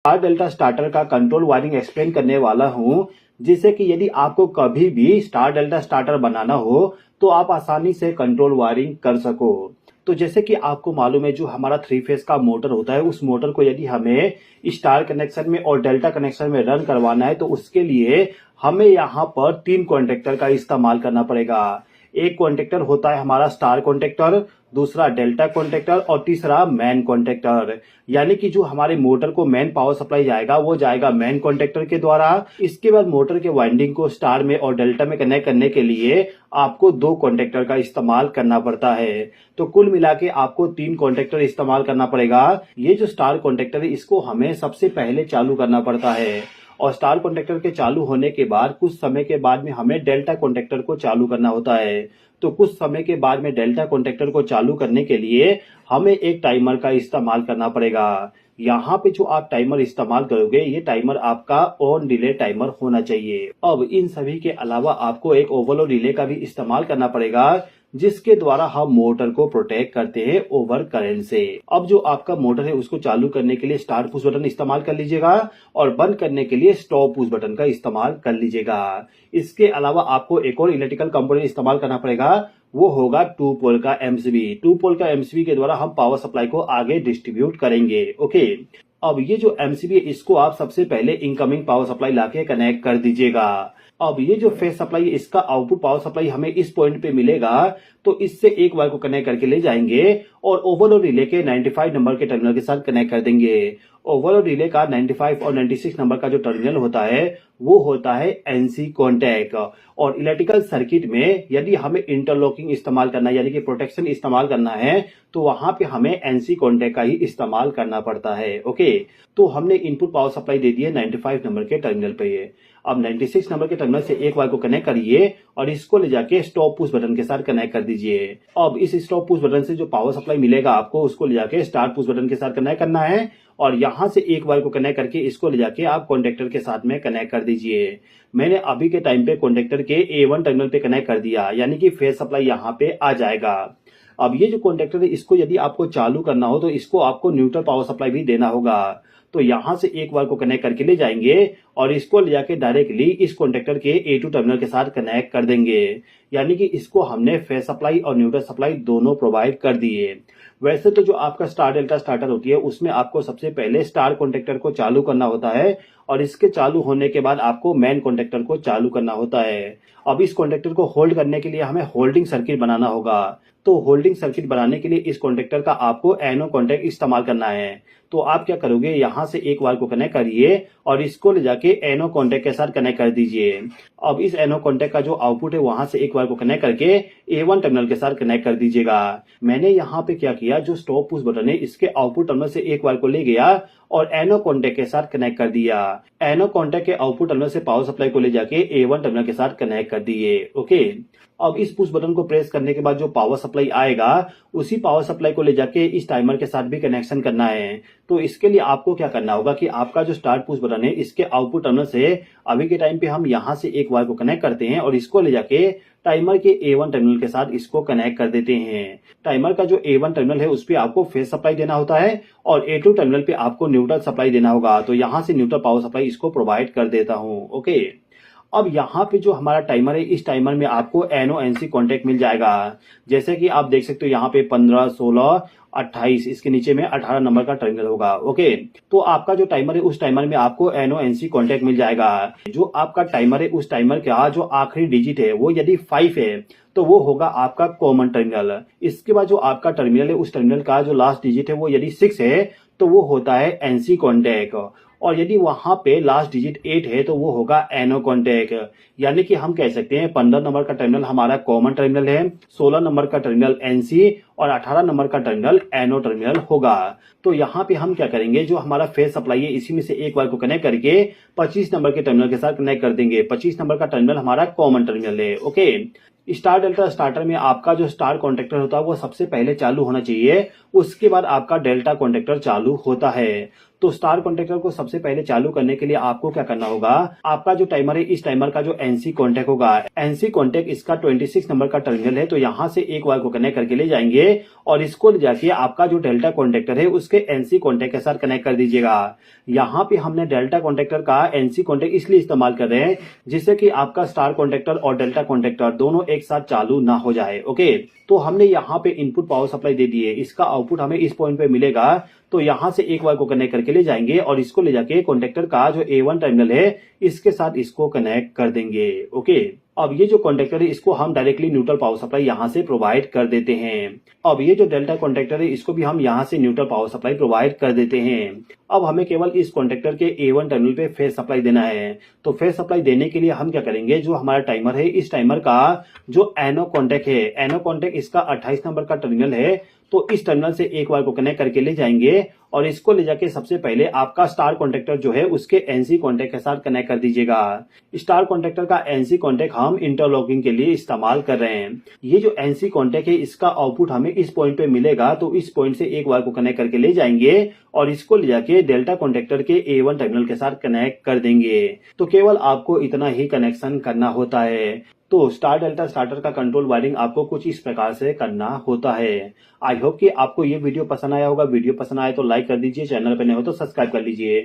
Star delta starter का control wiring explain करने वाला हूं, जिससे कि यदि आपको कभी भी स्टार डेल्टा स्टार्टर बनाना हो तो आप आसानी से कंट्रोल वायरिंग कर सको। तो जैसे कि आपको मालूम है, जो हमारा 3 फेज का मोटर होता है, उस मोटर को यदि हमें स्टार कनेक्शन में और डेल्टा कनेक्शन में रन करवाना है तो उसके लिए हमें यहाँ पर 3 कॉन्टेक्टर का इस्तेमाल करना पड़ेगा। एक कॉन्टेक्टर होता है हमारा स्टार कॉन्टेक्टर, दूसरा डेल्टा कॉन्टेक्टर और तीसरा मैन कॉन्टेक्टर। यानी कि जो हमारे मोटर को मेन पावर सप्लाई जाएगा वो जाएगा मैन कॉन्टेक्टर के द्वारा। इसके बाद मोटर के वाइंडिंग को स्टार में और डेल्टा में कनेक्ट करने के लिए आपको 2 कॉन्टेक्टर का इस्तेमाल करना पड़ता है। तो कुल मिला के आपको 3 कॉन्टेक्टर इस्तेमाल करना पड़ेगा। ये जो स्टार कॉन्टेक्टर है इसको हमें सबसे पहले चालू करना पड़ता है और स्टार कॉन्टेक्टर के चालू होने के बाद कुछ समय के बाद में हमें डेल्टा कॉन्टेक्टर को चालू करना होता है। तो कुछ समय के बाद में डेल्टा कॉन्टेक्टर को चालू करने के लिए हमें एक टाइमर का इस्तेमाल करना पड़ेगा। यहाँ पे जो आप टाइमर इस्तेमाल करोगे ये टाइमर आपका ऑन डिले टाइमर होना चाहिए। अब इन सभी के अलावा आपको एक ओवरलोड रिले का भी इस्तेमाल करना पड़ेगा, जिसके द्वारा हम मोटर को प्रोटेक्ट करते हैं ओवर करंट से। अब जो आपका मोटर है उसको चालू करने के लिए स्टार्ट पुश बटन इस्तेमाल कर लीजिएगा और बंद करने के लिए स्टॉप पुश बटन का इस्तेमाल कर लीजिएगा। इसके अलावा आपको एक और इलेक्ट्रिकल कंपोनेंट इस्तेमाल करना पड़ेगा, वो होगा 2 पोल का एमसीबी। 2 पोल का एमसीबी के द्वारा हम पावर सप्लाई को आगे डिस्ट्रीब्यूट करेंगे। ओके, अब ये जो एमसीबी है इसको आप सबसे पहले इनकमिंग पावर सप्लाई लाके कनेक्ट कर दीजिएगा। अब ये जो फेज सप्लाई है इसका आउटपुट पावर सप्लाई हमें इस पॉइंट पे मिलेगा, तो इससे एक वायर को कनेक्ट करके ले जाएंगे और ओवरलोड रिले के 95 नंबर के टर्मिनल के साथ कनेक्ट कर देंगे। ओवरलोड रिले का 95 और 96 नंबर का जो टर्मिनल होता है वो होता है एनसी कॉन्टैक्ट। और इलेक्ट्रिकल सर्किट में यदि हमें इंटरलॉकिंग इस्तेमाल करना है यानी कि प्रोटेक्शन इस्तेमाल करना है तो वहां पे हमें एनसी कॉन्टैक्ट का ही इस्तेमाल करना पड़ता है। ओके, तो हमने इनपुट पावर सप्लाई दे दी है 95 नंबर के टर्मिनल पे। अब 96 नंबर के टर्मिनल से एक वायर को कनेक्ट करिए और इसको ले जाके स्टॉप पुश बटन के साथ कनेक्ट कर दीजिए। अब इस स्टॉप पुश बटन से जो पावर सप्लाई मिलेगा आपको उसको ले जाके स्टार्ट पुश बटन के साथ कनेक्ट करना है और यहां से एक वायर को कनेक्ट करके इसको ले जाके आप कॉन्टेक्टर के साथ में कनेक्ट कर दीजिए। मैंने अभी के टाइम पे कॉन्टेक्टर के A1 टर्मिनल पे कनेक्ट कर दिया, यानी कि फेज सप्लाई यहाँ पे आ जाएगा। अब ये जो कॉन्टेक्टर है इसको यदि आपको चालू करना हो तो इसको आपको न्यूट्रल पावर सप्लाई भी देना होगा। तो यहां से एक वायर को कनेक्ट करके ले जाएंगे और इसको ले जाके डायरेक्टली इस कॉन्टेक्टर के A2 टर्मिनल के साथ कनेक्ट कर देंगे, यानी कि इसको हमने फेज सप्लाई और न्यूट्रल सप्लाई दोनों प्रोवाइड कर दिए। वैसे तो जो आपका स्टार डेल्टा स्टार्टर होती है उसमें आपको सबसे पहले स्टार कॉन्टेक्टर को चालू करना होता है और इसके चालू होने के बाद आपको मेन कॉन्टेक्टर को चालू करना होता है। अब इस कॉन्टेक्टर को होल्ड करने के लिए हमें होल्डिंग सर्किट बनाना होगा। तो होल्डिंग सर्किट बनाने के लिए इस कॉन्टेक्टर का आपको एनो कॉन्टेक्ट इस्तेमाल करना है। तो आप क्या करोगे, यहां से एक वायर को कनेक्ट करिए और इसको ले जाके एनो कॉन्टेक्ट के साथ कनेक्ट कर दीजिए। अब इस एनो कॉन्टेक्ट का जो आउटपुट है वहां से एक वायर को कनेक्ट करके A1 टर्मिनल के साथ कनेक्ट कर दीजिएगा। मैंने यहाँ पे क्या किया, जो स्टॉप पुश बटन है इसके आउटपुट टर्मिनल से एक वायर को ले गया और एनो कॉन्टेक्ट के साथ कनेक्ट कर दिया। एनो कॉन्टेक्ट के आउटपुट टर्मिनल से पावर सप्लाई को ले जाके A1 टर्मिनल के साथ कनेक्ट कर दिए। ओके, अब इस पुश बटन को प्रेस करने के बाद जो पावर सप्लाई आएगा उसी पावर सप्लाई को ले जाके इस टाइमर के साथ भी कनेक्शन करना है। तो इसके लिए आपको क्या करना होगा कि आपका जो स्टार्ट पुश बटन है इसके आउटपुट टर्मिनल से अभी के टाइम पे हम यहां से एक वायर को कनेक्ट करते हैं और इसको ले जाके टाइमर के A1 टर्मिनल के साथ इसको कनेक्ट कर देते हैं। टाइमर का जो A1 टर्मिनल है उस पे आपको फेज सप्लाई देना होता है और A2 टर्मिनल पे आपको न्यूट्रल सप्लाई देना होगा। तो यहां से न्यूट्रल पावर सप्लाई इसको प्रोवाइड कर देता हूं। ओके, अब यहाँ पे जो हमारा टाइमर है इस टाइमर में आपको एनो एनसी कॉन्टेक्ट मिल जाएगा। जैसे कि आप देख सकते हो यहाँ पे 15, 16, 28, इसके नीचे में 18 नंबर का टर्मिनल होगा। ओके, तो आपका जो टाइमर है उस टाइमर में आपको एनो एनसी कॉन्टेक्ट मिल जाएगा। जो आपका टाइमर है उस टाइमर का जो आखिरी डिजिट है वो यदि 5 है तो वो होगा आपका कॉमन टर्मिनल। इसके बाद जो आपका टर्मिनल है उस टर्मिनल का जो लास्ट डिजिट है वो यदि 6 है तो वो होता है एनसी कॉन्टेक्ट और यदि वहां पे लास्ट डिजिट 8 है तो वो होगा एनो कॉन्टेक्ट। यानी कि हम कह सकते हैं 15 नंबर का टर्मिनल हमारा कॉमन टर्मिनल है, 16 नंबर का टर्मिनल एनसी और 18 नंबर का टर्मिनल एनो टर्मिनल होगा। तो यहाँ पे हम क्या करेंगे, जो हमारा फेज सप्लाई है इसी में से एक वायर को कनेक्ट करके 25 नंबर के टर्मिनल के साथ कनेक्ट कर देंगे। 25 नंबर का टर्मिनल हमारा कॉमन टर्मिनल है। ओके, स्टार डेल्टा स्टार्टर में आपका जो स्टार कॉन्टेक्टर होता है वो सबसे पहले चालू होना चाहिए, उसके बाद आपका डेल्टा कॉन्टेक्टर चालू होता है। तो स्टार कॉन्टेक्टर को सबसे पहले चालू करने के लिए आपको क्या करना होगा, आपका जो टाइमर है इस टाइमर का जो एनसी कॉन्टेक्ट होगा, एनसी कॉन्टेक्ट इसका 26 नंबर का टर्मिनल है, तो यहाँ से एक वायर को कनेक्ट करके ले जाएंगे और इसको ले जाके आपका जो डेल्टा कॉन्टेक्टर है उसके एनसी कॉन्टेक्ट के साथ कनेक्ट कर दीजिएगा। यहाँ पे हमने डेल्टा कॉन्टेक्टर का एनसी कॉन्टेक्ट इसलिए इस्तेमाल कर रहे हैं जिससे कि आपका स्टार कॉन्टेक्टर और डेल्टा कॉन्टेक्टर दोनों एक साथ चालू ना हो जाए। ओके, तो हमने यहाँ पे इनपुट पावर सप्लाई दे दी है, इसका आउटपुट हमें इस पॉइंट पे मिलेगा, तो यहाँ से एक वायर को कनेक्ट करके ले जाएंगे और इसको ले जाके कॉन्टेक्टर का जो A1 टर्मिनल है इसके साथ इसको कनेक्ट कर देंगे। ओके, अब ये जो कॉन्टेक्टर है इसको हम डायरेक्टली न्यूट्रल पावर सप्लाई यहाँ से प्रोवाइड कर देते हैं। अब ये जो डेल्टा कॉन्टेक्टर है इसको भी हम यहाँ से न्यूट्रल पावर सप्लाई प्रोवाइड कर देते हैं। अब हमें केवल इस कॉन्टेक्टर के A1 टर्मिनल पे फेज सप्लाई देना है, तो फेज सप्लाई देने के लिए हम क्या करेंगे, जो हमारा टाइमर है इस टाइमर का जो एनो कॉन्टेक्ट है, एनो कॉन्टेक्ट इसका 28 नंबर का टर्मिनल है, तो इस टर्मिनल से एक वायर को कनेक्ट करके ले जाएंगे और इसको ले जाके सबसे पहले आपका स्टार कॉन्टेक्टर जो है उसके एनसी कॉन्टेक्ट के साथ कनेक्ट कर दीजिएगा। स्टार कॉन्टेक्टर का एनसी कॉन्टेक्ट हम इंटरलॉकिंग के लिए इस्तेमाल कर रहे हैं। ये जो एनसी कॉन्टेक्ट है इसका आउटपुट हमें इस पॉइंट पे मिलेगा, तो इस पॉइंट से एक वायर को कनेक्ट करके ले जाएंगे और इसको ले जाके डेल्टा कॉन्टेक्टर के A1 टर्मिनल के साथ कनेक्ट कर देंगे। तो केवल आपको इतना ही कनेक्शन करना होता है। तो स्टार डेल्टा स्टार्टर का कंट्रोल वायरिंग आपको कुछ इस प्रकार से करना होता है। आई होप कि आपको ये वीडियो पसंद आया होगा। वीडियो पसंद आए तो लाइक कर दीजिए, चैनल पर नए हो तो सब्सक्राइब कर लीजिए।